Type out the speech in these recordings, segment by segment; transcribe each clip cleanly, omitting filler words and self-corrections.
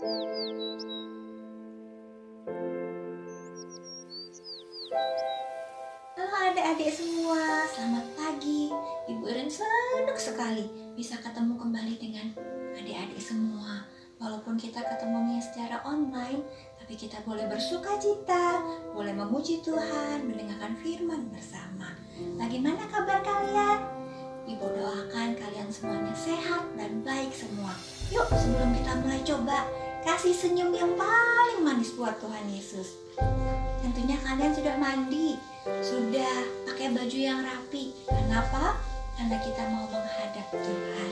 Halo adik-adik semua, selamat pagi. Ibu Iren senang sekali bisa ketemu kembali dengan adik-adik semua. Walaupun kita ketemunya secara online, tapi kita boleh bersuka cita, boleh memuji Tuhan, mendengarkan firman bersama. Bagaimana kabar kalian? Ibu doakan kalian semuanya sehat dan baik semua. Yuk sebelum kita mulai coba, kasih senyum yang paling manis buat Tuhan Yesus. Tentunya kalian sudah mandi, sudah pakai baju yang rapi. Kenapa? Karena kita mau menghadap Tuhan.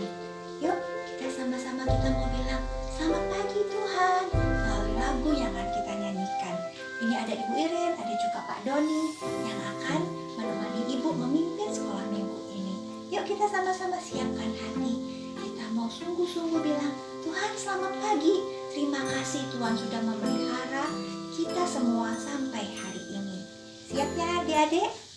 Yuk kita sama-sama kita mau bilang selamat pagi Tuhan melalui lagu yang akan kita nyanyikan. Ini ada Ibu Iren, ada juga Pak Doni yang akan menemani Ibu memimpin sekolah minggu ini. Yuk kita sama-sama siapkan hati. Kita mau sungguh-sungguh bilang Tuhan selamat pagi. Terima kasih Tuhan sudah memelihara kita semua sampai hari ini. Siap ya adik-adik?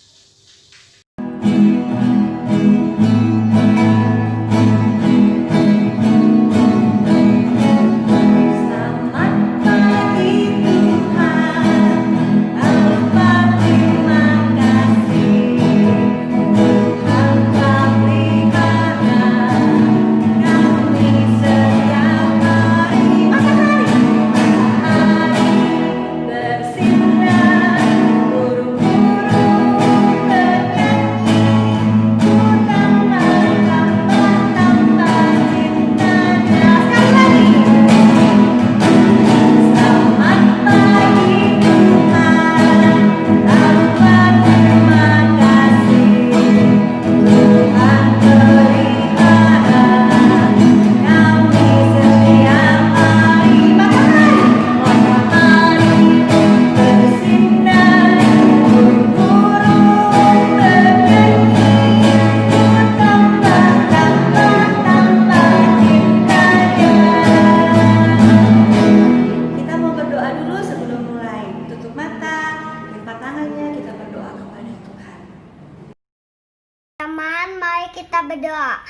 Mari kita berdoa.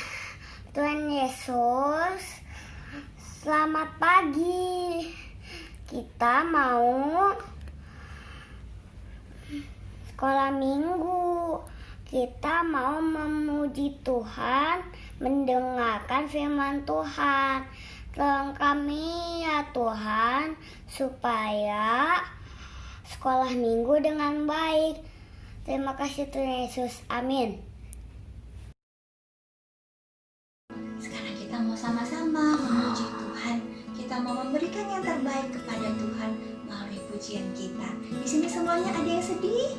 Tuhan Yesus, selamat pagi. Kita mau sekolah minggu. Kita mau memuji Tuhan, mendengarkan firman Tuhan. Tolong kami ya Tuhan, supaya sekolah minggu dengan baik. Terima kasih Tuhan Yesus. Amin. Sekarang kita mau sama-sama memuji Tuhan. Kita mau memberikan yang terbaik kepada Tuhan melalui pujian kita. Di sini semuanya ada yang sedih?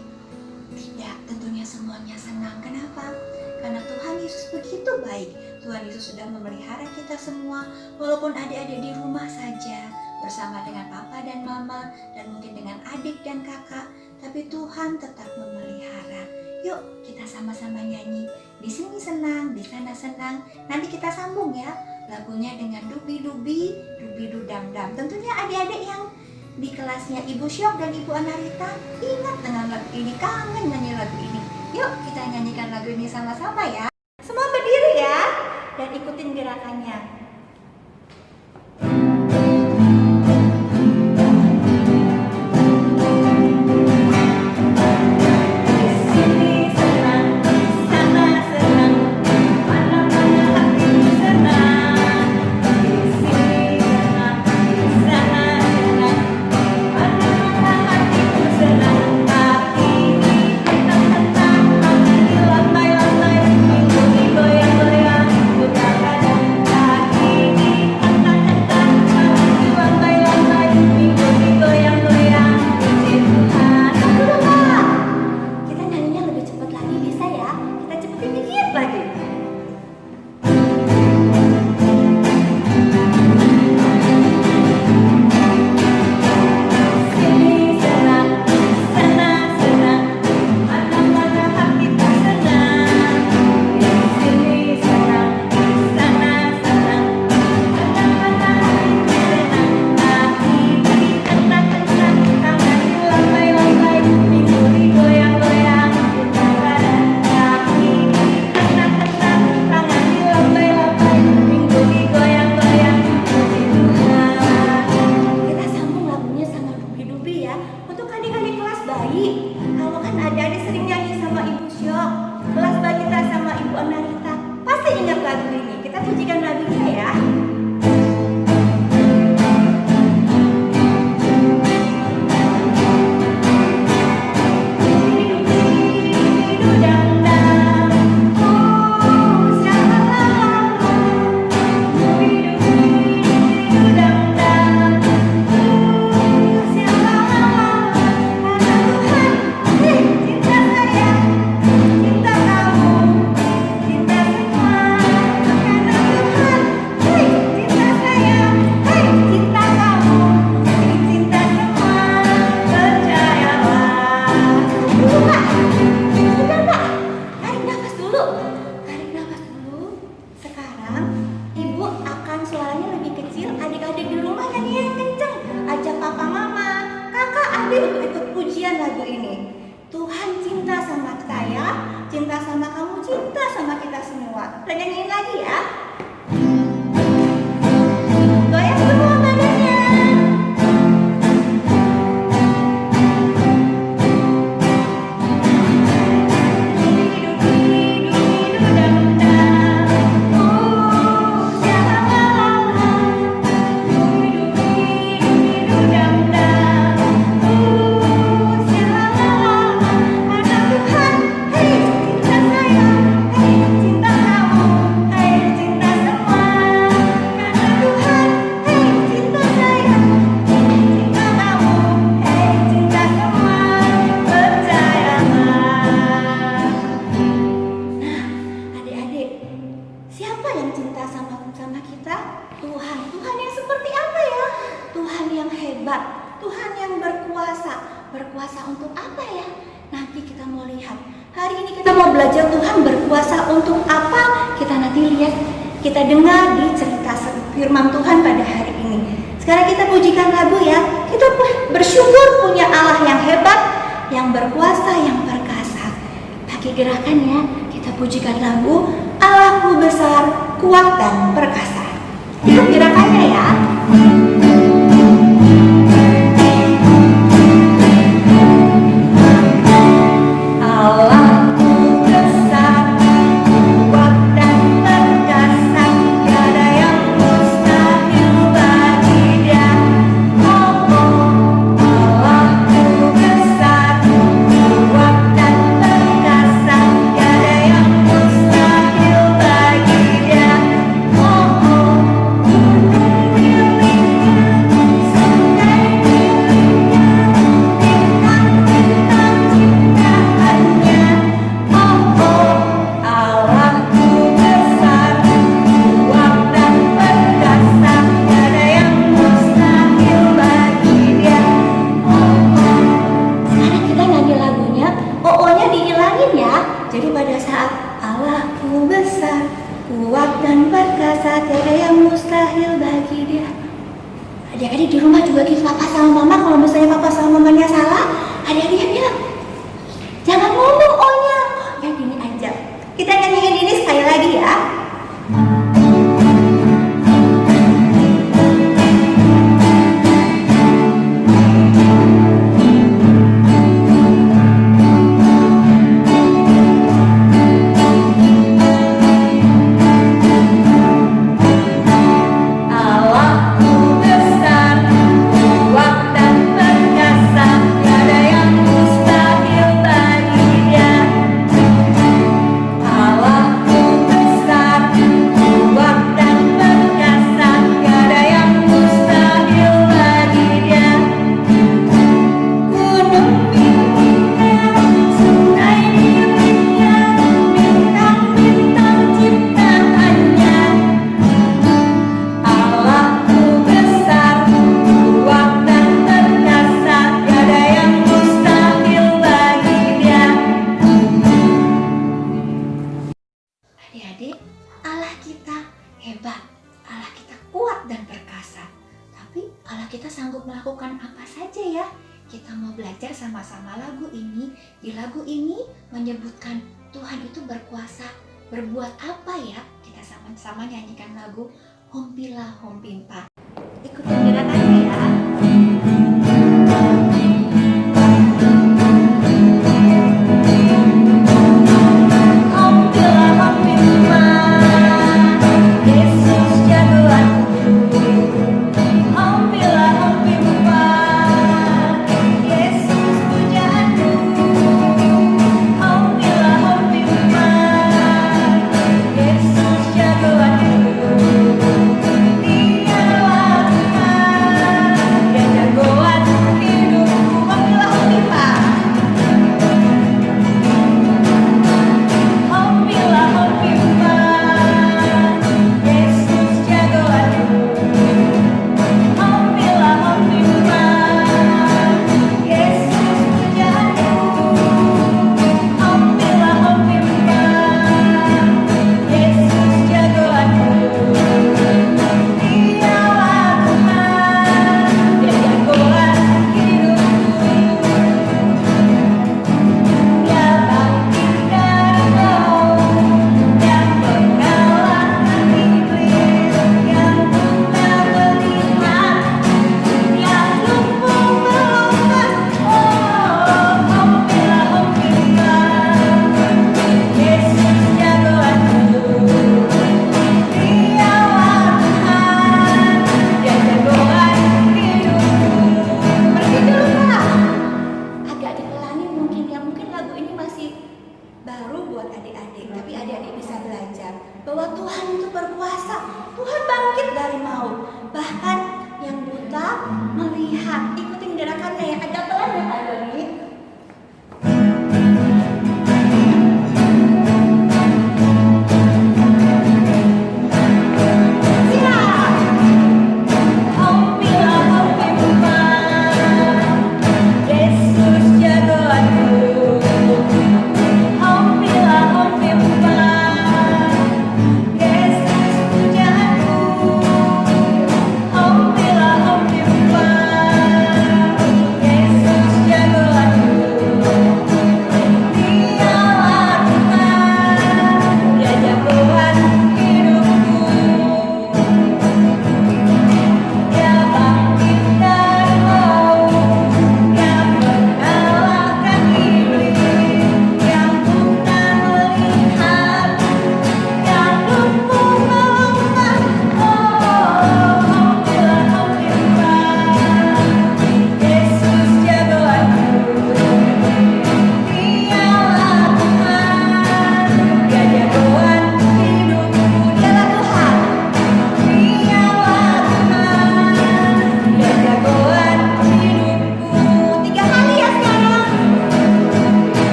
Tidak, tentunya semuanya senang. Kenapa? Karena Tuhan Yesus begitu baik. Tuhan Yesus sudah memelihara kita semua. Walaupun adik-adik di rumah saja, bersama dengan papa dan mama, dan mungkin dengan adik dan kakak, tapi Tuhan tetap memelihara. Yuk kita sama-sama nyanyi. Di sini senang, di sana senang. Nanti kita sambung ya lagunya dengan dubi-dubi, dubi-dudam-dam. Tentunya adik-adik yang di kelasnya Ibu Syok dan Ibu Anarita ingat dengan lagu ini, kangen nyanyi lagu ini. Yuk kita nyanyikan lagu ini sama-sama ya. Semua berdiri ya dan ikutin gerakannya. semua. Kita nyanyiin lagi ya. Goyang semua badannya. Siapa yang cinta sama kita? Tuhan. Tuhan yang seperti apa ya? Tuhan yang hebat, Tuhan yang berkuasa. Berkuasa untuk apa ya? Nanti kita mau lihat. Hari ini kita mau belajar Tuhan berkuasa untuk apa? Kita nanti lihat, kita dengar di cerita firman Tuhan pada hari ini. Sekarang kita pujikan lagu ya. Kita bersyukur punya Allah yang hebat, yang berkuasa, yang perkasa. Pakai gerakan ya. Kita pujikan lagu Allahku besar, kuat dan perkasa. Lihat gerakannya ya. Allahku besar, kuat dan perkasa, tiada yang mustahil bagi Dia. Allahku besar, kuat dan perkasa, tiada yang mustahil bagi Dia. Jadi pada saat Allahku besar, kuat dan perkasa, tiada yang mustahil bagi Dia. Adik-adik di rumah juga gitu, papa sama mama, kalau misalnya papa sama mamanya salah, adik-adiknya bilang, jangan ngomong ohnya, ohnya gini aja. Kita nyanyiin ini sekali lagi ya. Adik-adik, Allah kita hebat, Allah kita kuat dan perkasa. Tapi Allah kita sanggup melakukan apa saja ya? Kita mau belajar sama-sama lagu ini. Di lagu ini menyebutkan Tuhan itu berkuasa. Berbuat apa ya? Kita sama-sama nyanyikan lagu Hompila Hompimpa. Ikutin gerakannya ya. Dia bahwa Tuhan itu berkuasa. Tuhan bangkit dari maut. Bahkan yang buta melihat. Ikutin gerakannya ya, agak pelan ya Kak Doni.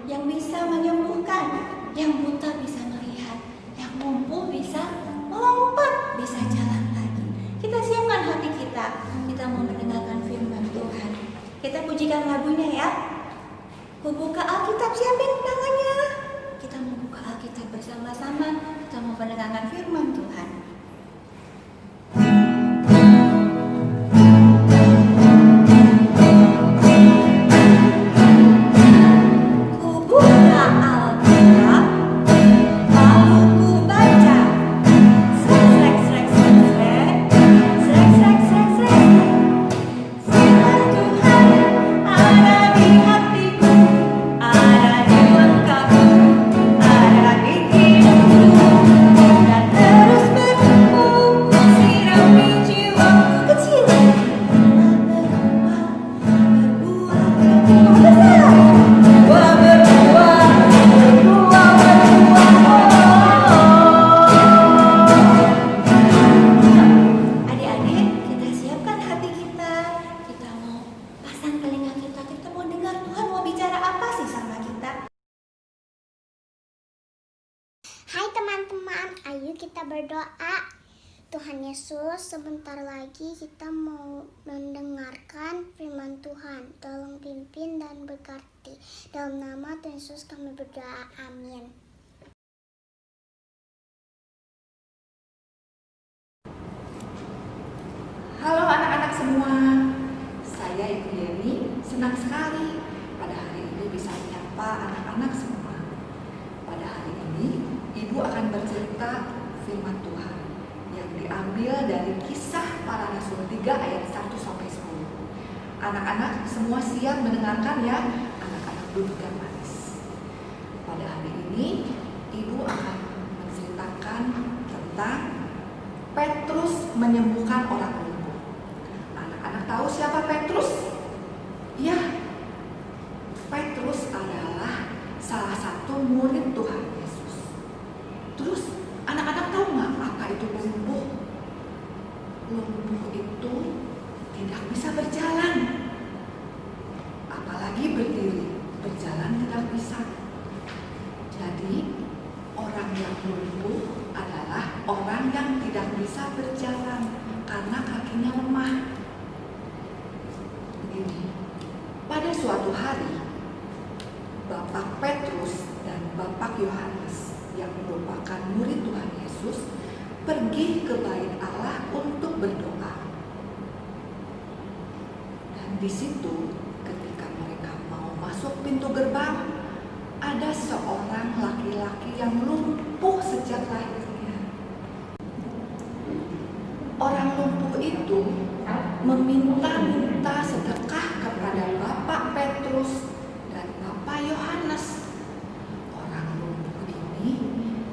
Yang bisa menyembuhkan, yang buta bisa melihat, yang lumpuh bisa melompat, bisa jalan lagi. Kita siapkan hati kita mau mendengarkan firman Tuhan. Kita pujikan lagunya ya. Ku buka Alkitab, siapin tangannya. Kita mau buka Alkitab bersama-sama, kita mau mendengarkan firman Tuhan. Hai teman-teman, ayo kita berdoa. Tuhan Yesus, sebentar lagi kita mau mendengarkan firman Tuhan. Tolong pimpin dan berkati. Dalam nama Tuhan Yesus kami berdoa, amin. Halo anak-anak semua, saya Ibu Yeni, senang sekali pada hari ini bisa menyapa anak-anak semua. Pada hari ini, Ibu akan bercerita firman Tuhan yang diambil dari Kisah Para Rasul 3 ayat 1-10. Anak-anak semua siap mendengarkan ya? Anak-anak duduk yang manis. Pada hari ini, Ibu akan menceritakan tentang Petrus menyembuhkan orang lumpuh. Anak-anak tahu siapa Petrus? Ya, Petrus adalah salah satu murid Tuhan Yesus. Terus anak-anak tahu nggak apa itu lumpuh? Lumpuh itu tidak bisa berjalan, apalagi berdiri. Berjalan tidak bisa. Jadi orang yang lumpuh adalah orang yang tidak bisa berjalan karena kakinya lemah. Begini, pada suatu hari Bapak Petrus dan Bapak Yohanes yang merupakan murid Tuhan Yesus pergi ke bait Allah untuk berdoa. Dan di situ ketika mereka mau masuk pintu gerbang, ada seorang laki-laki yang lumpuh sejak lahirnya. Orang lumpuh itu meminta sedekah kepada Bapak Petrus dan Bapak Yohanes. Orang lumpuh ini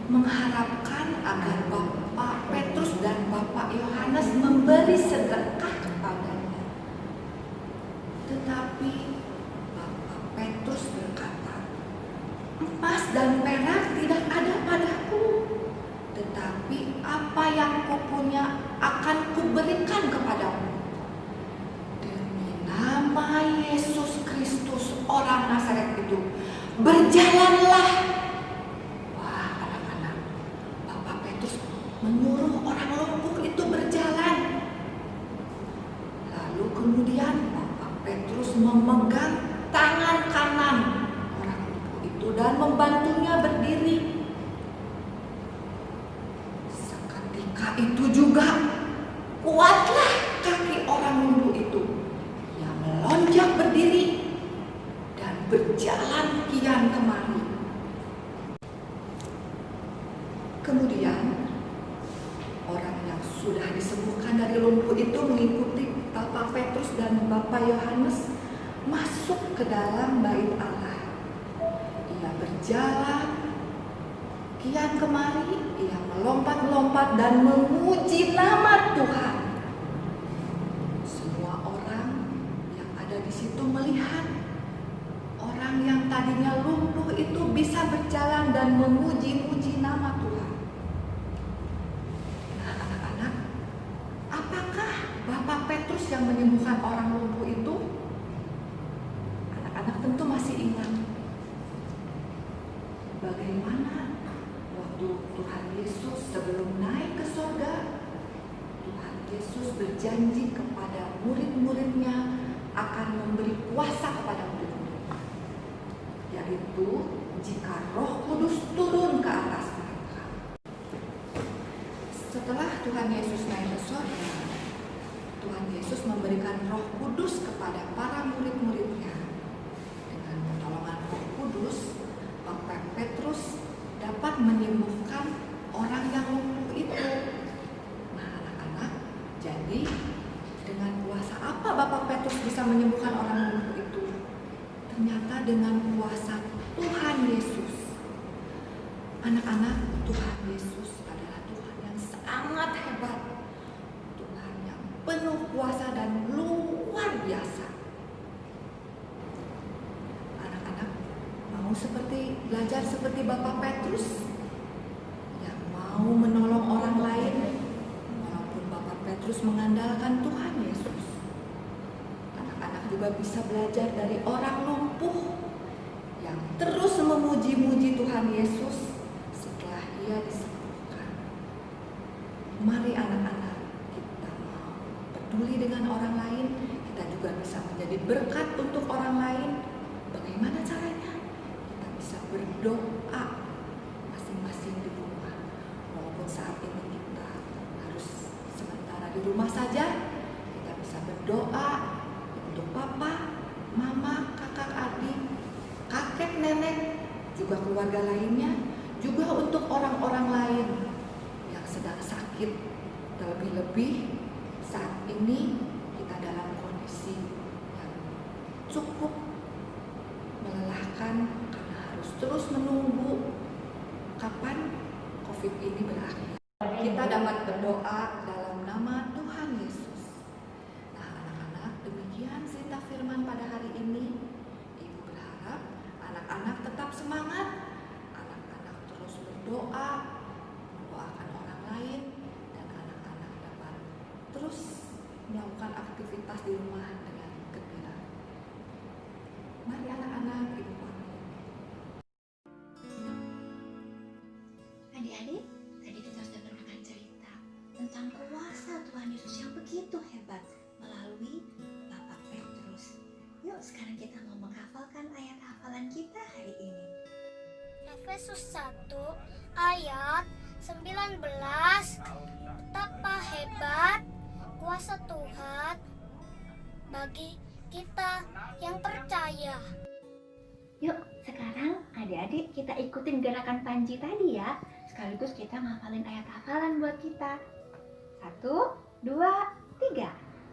mengharapkan agar Bapak Bapak Petrus dan Bapak Yohanes memberi sedekah kepadanya. Tetapi Bapak Petrus berkata, "Emas dan perak tidak ada padaku, tetapi apa yang kupunya akan kuberikan kepadamu. Demi nama Yesus Kristus orang Nazaret itu, berjalanlah." Wah, anak-anak, Bapak Petrus menyuruh orang lumpuh itu berjalan. Lalu kemudian Bapak Petrus memegang tangan kanan orang lumpuh itu dan membantunya berdiri. Seketika itu juga kuatlah kaki orang lumpuh itu. Ia melonjak berdiri dan berjalan kian kemari. Kemudian orang yang sudah disembuhkan dari lumpuh itu mengikuti Bapak Petrus dan Bapak Yohanes masuk ke dalam bait Allah. Ia berjalan kian kemari, ia melompat-lompat dan memuji nama Tuhan. Semua orang yang ada di situ melihat orang yang tadinya lumpuh itu bisa berjalan dan memuji-muji nama Tuhan. Nah, anak-anak, apakah Bapak Petrus yang menyembuhkan orang lumpuh itu? Anak-anak tentu masih ingat bagaimana waktu Tuhan Yesus sebelum naik ke surga, Tuhan Yesus berjanji kepada murid-muridnya akan memberi kuasa kepada murid-muridnya, yaitu jika Roh Kudus turun ke atas mereka. Setelah Tuhan Yesus naik ke surga, Tuhan Yesus memberikan Roh Kudus kepada para murid-muridnya. Dengan pertolongan Roh Kudus, Bapak Petrus dapat menyembuhkan orang yang lumpuh itu. Nah, anak-anak, jadi dengan kuasa apa Bapak Petrus bisa menyembuhkan orang lumpuh itu? Ternyata dengan kuasa Tuhan Yesus. Anak-anak, Tuhan Yesus adalah Tuhan yang sangat hebat, Tuhan yang penuh kuasa dan luar biasa. Anak-anak mau belajar seperti Bapak Petrus yang mau menolong orang lain, walaupun Bapak Petrus mengandalkan Tuhan Yesus. Anak-anak juga bisa belajar dari orang lumpuh yang terus memuji-muji Tuhan Yesus setelah ia disembuhkan. Mari anak-anak, kita mau peduli dengan orang lain, kita juga bisa menjadi berkat untuk orang lain. Bagaimana caranya? Kita bisa berdoa masing-masing di rumah. Walaupun saat ini kita harus sementara di rumah saja, kita bisa berdoa untuk papa, mama, kakak, adik, kakek, nenek, juga keluarga lainnya, juga untuk orang-orang lain yang sedang sakit. Terlebih-lebih saat ini kita dalam kondisi yang cukup melelahkan karena harus terus menunggu kapan COVID ini berakhir. Kita dapat berdoa dalam nama Tuhan Yesus. Nah, anak-anak, demikian cerita firman pada hari ini. Ibu berharap anak-anak tetap semangat, anak-anak terus berdoa, mendoakan orang lain, dan anak-anak dapat terus melakukan aktivitas di rumah dengan gembira. Mari anak-anak, Ibu pamit. Adik-adik, tadi kita sudah mendengarkan cerita tentang kuasa Tuhan Yesus yang begitu hebat melalui Bapak Petrus. Yuk, sekarang kita mau menghafalkan ayat hafalan kita hari ini. Efesus 1 ayat 19. Betapa hebat kuasa Tuhan bagi kita yang percaya. Yuk, sekarang adik-adik kita ikutin gerakan Panji tadi ya. Sekaligus kita ngafalin ayat hafalan buat kita. 1, 2, 3.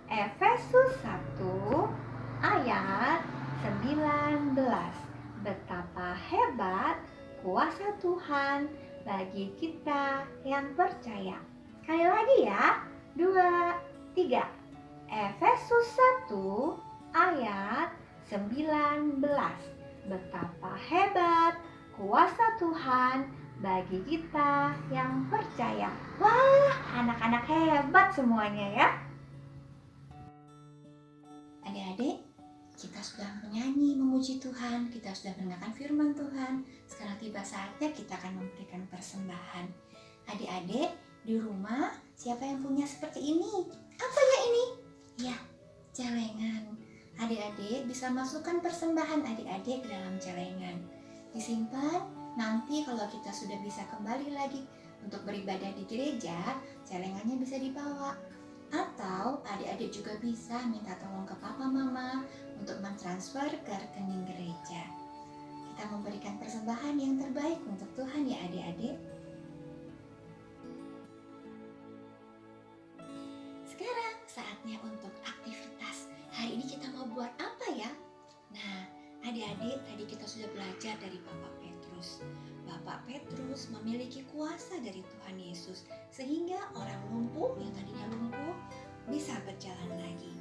Efesus 1 ayat 19. Betapa hebat kuasa Tuhan bagi kita yang percaya. Sekali lagi ya. 2, 3. Efesus 1 ayat 19. Betapa hebat kuasa Tuhan bagi kita yang percaya. Wah, anak-anak hebat semuanya ya. Adik-adik, kita sudah menyanyi memuji Tuhan, kita sudah mendengarkan firman Tuhan. Sekarang tiba saatnya kita akan memberikan persembahan. Adik-adik, di rumah siapa yang punya seperti ini? Apa ya ini? Ya, celengan. Adik-adik bisa masukkan persembahan adik-adik ke dalam celengan. Disimpan, nanti kalau kita sudah bisa kembali lagi untuk beribadah di gereja, celengannya bisa dibawa. Atau adik-adik juga bisa minta tolong ke papa mama untuk mentransfer ke rekening gereja. Kita memberikan persembahan yang terbaik untuk Tuhan ya adik-adik. Sekarang saatnya untuk aktivitas. Hari ini kita mau buat apa ya? Nah, adik-adik tadi kita sudah belajar dari Bapak Petrus. Bapak Petrus memiliki kuasa dari Tuhan Yesus sehingga orang lumpuh yang tadinya lumpuh bisa berjalan lagi.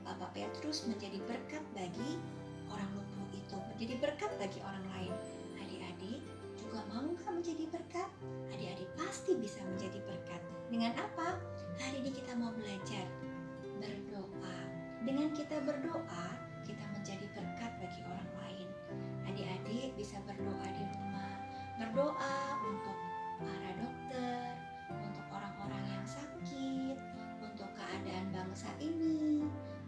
Bapak Petrus menjadi berkat bagi orang lumpuh itu, menjadi berkat bagi orang lain. Adik-adik juga mau nggak menjadi berkat? Adik-adik pasti bisa menjadi berkat. Dengan apa? Hari ini kita mau belajar berdoa. Dengan kita berdoa, kita menjadi berkat bagi orang lain. Adik-adik bisa berdoa di rumah, berdoa untuk para dokter, untuk orang-orang yang sakit, untuk keadaan bangsa ini,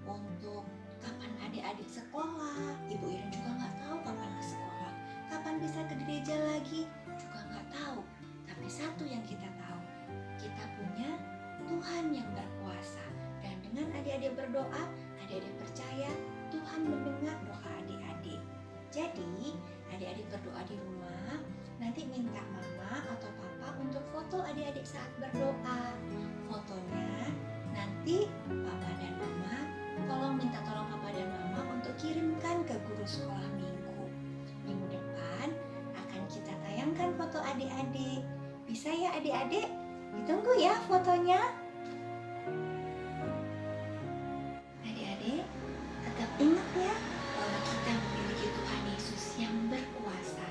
untuk kapan adik-adik sekolah. Ibu Iren juga nggak tahu kapan ke sekolah, kapan bisa ke gereja lagi, juga nggak tahu. Tapi satu yang kita tahu, kita punya Tuhan yang berkuasa. Dan dengan adik-adik berdoa, adik-adik percaya Tuhan mendengar doa adik-adik. Jadi, adik-adik berdoa di rumah, nanti minta mama atau papa untuk foto adik-adik saat berdoa. Fotonya nanti papa dan mama minta tolong papa dan mama untuk kirimkan ke guru sekolah minggu. Minggu depan akan kita tayangkan foto adik-adik. Bisa ya adik-adik? Ditunggu ya fotonya. Adik-adik, tetap ingat ya bahwa kita memiliki Tuhan Yesus yang berkuasa.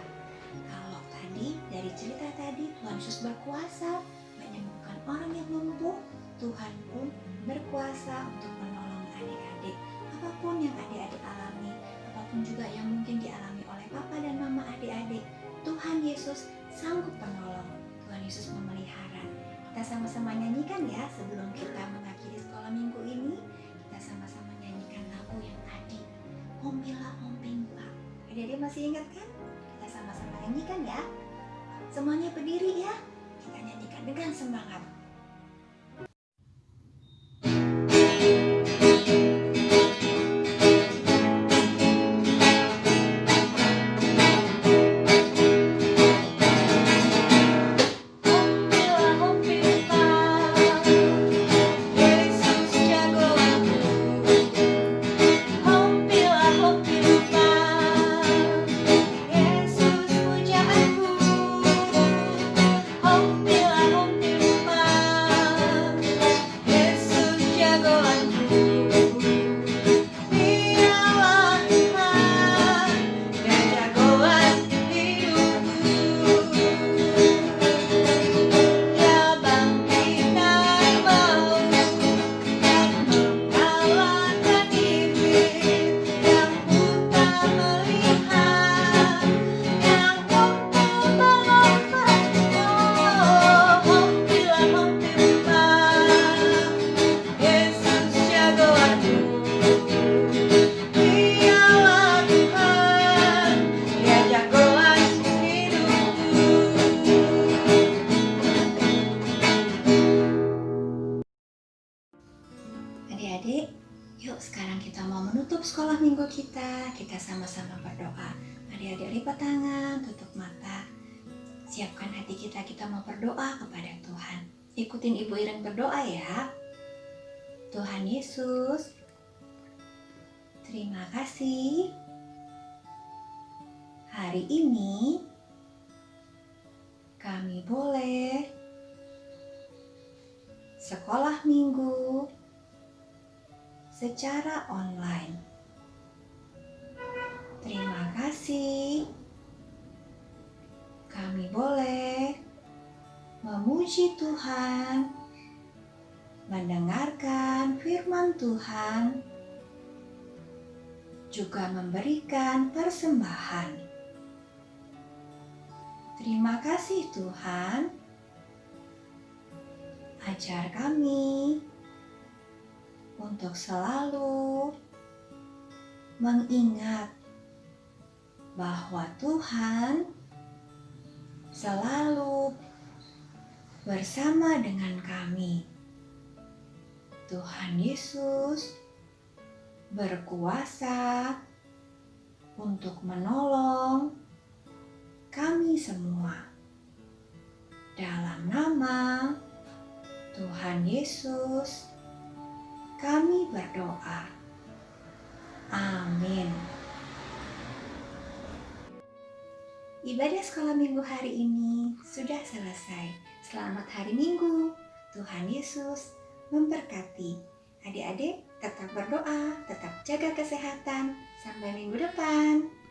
Kalau tadi dari cerita tadi Tuhan Yesus berkuasa menyembuhkan orang yang lumpuh, Tuhan pun berkuasa untuk menolong adik-adik. Apapun yang adik-adik alami, apapun juga yang mungkin dialami oleh papa dan mama adik-adik, Tuhan Yesus sanggup menolong. Tuhan Yesus memelihara. Kita sama-sama nyanyikan ya sebelum kita mengakhiri sekolah minggu ini. Kita sama-sama nyanyikan lagu yang tadi, Hombila Hombimpa. Adik-adik masih ingat kan? Kita sama-sama nyanyikan ya. Semuanya berdiri ya. Kita nyanyikan dengan semangat. Adik-adik, yuk sekarang kita mau menutup sekolah minggu kita. Kita sama-sama berdoa. Adik-adik lipat tangan, tutup mata. Siapkan hati kita, kita mau berdoa kepada Tuhan. Ikutin Ibu Iren berdoa ya. Tuhan Yesus, terima kasih. Hari ini kami boleh sekolah minggu secara online. Terima kasih. Kami boleh memuji Tuhan, mendengarkan firman Tuhan, juga memberikan persembahan. Terima kasih Tuhan. Ajar kami untuk selalu mengingat bahwa Tuhan selalu bersama dengan kami. Tuhan Yesus berkuasa untuk menolong kami semua. Dalam nama Tuhan Yesus, kami berdoa. Amin. Ibadah sekolah minggu hari ini sudah selesai. Selamat hari Minggu. Tuhan Yesus memberkati. Adik-adik tetap berdoa, tetap jaga kesehatan. Sampai minggu depan.